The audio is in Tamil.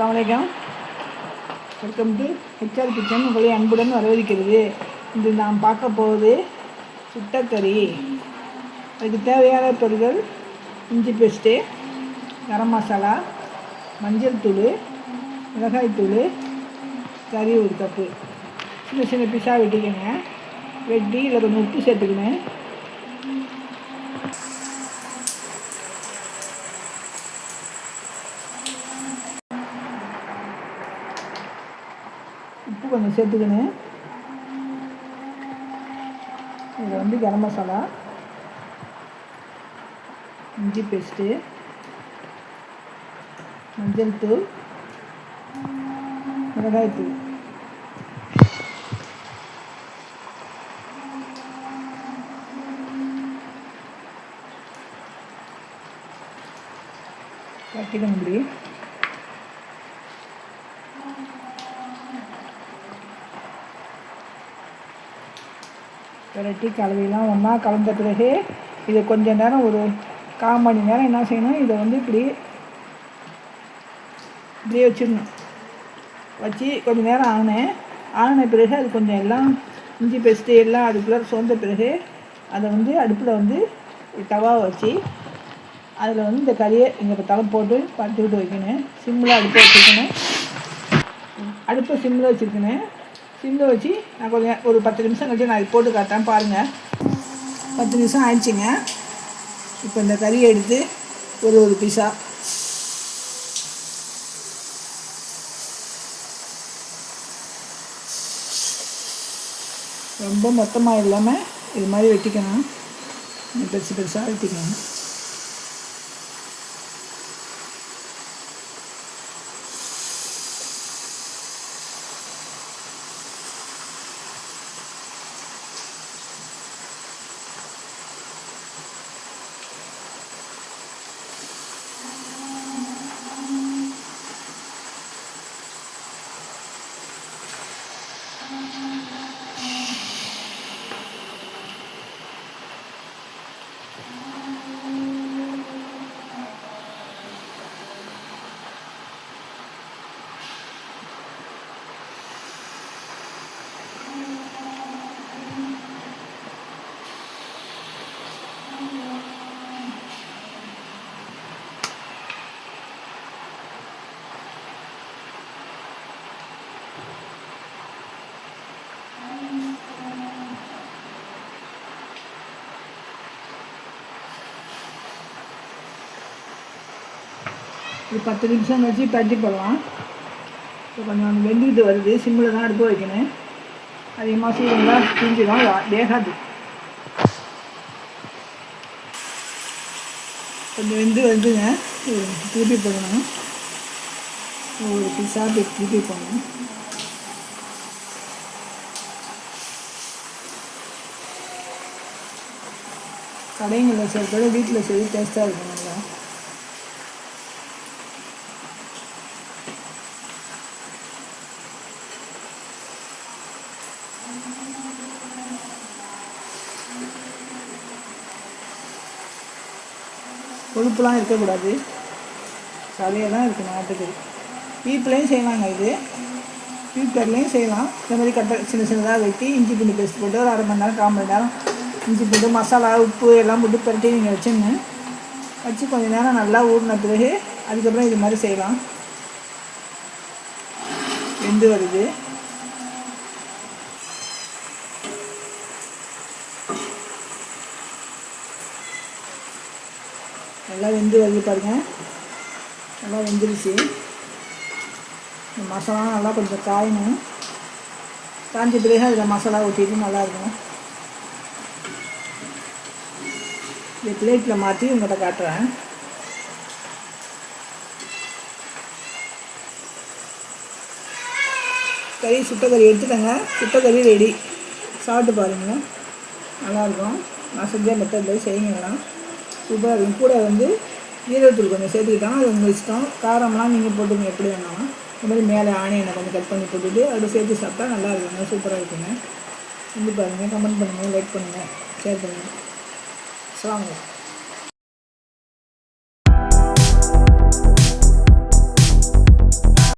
அஸ்ஸலாமு அலைக்கும். Welcome to HR kitchen. உங்களை அன்புடன் வரவேற்கிறது. இது நாம் பார்க்க போவது சுட்டக்கறி. அதுக்கு தேவையான பொருட்கள்: இஞ்சி பேஸ்ட்டு, கரம் மசாலா, மஞ்சள் தூள், மிளகாய் தூள், கறி 1 கப்பு. சின்ன சின்ன பீஸாக வெட்டிக்கோங்க. வெட்டி இதில் கொஞ்சம் உப்பு சேர்த்துக்கணும். உப்பு கொஞ்சம் சேர்த்துக்கணும். இதில் கரம் மசாலா, இஞ்சி பேஸ்ட்டு, மஞ்சள் தூள், மிளகாய் தூள். கட்டிட முடியும். விரட்டி கலவையெல்லாம் ஒன்றா கலந்த பிறகு இதை கொஞ்சம் நேரம், ஒரு 1/4 மணி நேரம் என்ன செய்யணும், இதை இப்படியே வச்சிடணும். வச்சு கொஞ்சம் நேரம் ஆன பிறகு அது கொஞ்சம் எல்லாம் இஞ்சி பேஸ்ட்டு எல்லாம் அதுக்குள்ளே சோர்ந்த பிறகு அதை அடுப்பில் தவாவை வச்சு அதில் இந்த கறியை இங்கே தலை போட்டு பருத்தி விட்டு வைக்கணும். சிம்மில் அடுப்பை வச்சுக்கணும். அடுப்பை சிம்மில் வச்சுருக்கணும். சிம்மில் வச்சு நான் கொஞ்சம் ஒரு 10 நிமிஷம் கழிச்சு நான் இது போட்டு காட்டுறேன் பாருங்கள். 10 நிமிஷம் ஆயிடுச்சுங்க. இப்போ இந்த கறியை எடுத்து ஒரு பீஸா ரொம்ப மொத்தமாக இல்லாமல் இது மாதிரி வெட்டிக்கணும். பெருசு பெருசாக வெட்டிக்கணும். ஒரு 10 நிமிஷம் கழிச்சு பருத்தி போடலாம். இப்போ கொஞ்சம் வெந்துக்கிட்டு வருது. சிம்மில் தான் அடுப்பு வைக்கணும். அதிகமாக சீக்கிரமாக பிஞ்சிடும், வேகாது. கொஞ்சம் வெந்து வந்துங்க. திருப்பி போடணும். ஒரு பீஸாக திருப்பி போடணும். கடைங்களில் சேர்ப்பதை வீட்டில் செய்து டேஸ்ட்டாக இருக்கும். நல்லா கொழுப்புலாம் இருக்கக்கூடாது. சதையாக தான் இருக்குது நாட்டுக்கறி. பீப்லேயும் செய்யலாங்க. இது பீப் கறிலையும் செய்யலாம். இந்த மாதிரி சின்ன சின்னதாக வெட்டி இஞ்சி பூண்டு பேஸ்ட் போட்டு ஒரு 1/2 மணி நேரம் 1/4 மணி நேரம் இஞ்சி பூண்டு மசாலா உப்பு எல்லாம் போட்டு பரட்டி நீங்கள் வச்சுருங்க. வச்சு கொஞ்சம் நேரம் நல்லா ஊறின பிறகு அதுக்கப்புறம் இது மாதிரி செய்யலாம். வெந்து வருது. நல்லா வெந்து வருது பாருங்கள். நல்லா வெந்துருச்சு. இந்த மசாலா நல்லா கொஞ்சம் காயணும். காய்ஞ்ச பிறகு அதில் மசாலா ஊற்றிட்டு நல்லாயிருக்கும். இந்த பிளேட்டில் மாற்றி உங்கள்கிட்ட காட்டுறேன். சுட்டக்கறி எடுத்துக்கோங்க. சுட்டக்கறி ரெடி. சாப்பிட்டு பாருங்கள், நல்லாயிருக்கும். நான் செஞ்ச மெத்தடில் செய்யுங்கலாம். சூப்பராக இருக்கும். கூட ஜீரகத்தூள் கொஞ்சம் சேர்த்துக்கிட்டாங்க. அது உங்கள் இஷ்டம். காரம்லாம் நீங்கள் போட்டுங்க எப்படி வேணாலும். இந்த மாதிரி மேலே ஆனியனை கொஞ்சம் கட் பண்ணி போட்டுட்டு அதை சேர்த்து சாப்பிட்டா நல்லா இருக்குங்க. சூப்பராக இருக்குங்க. பாருங்கள், கமெண்ட் பண்ணுங்கள், லைக் பண்ணுங்கள், ஷேர் பண்ணுங்கள். அஸ்ஸலாமு அலைக்கும்.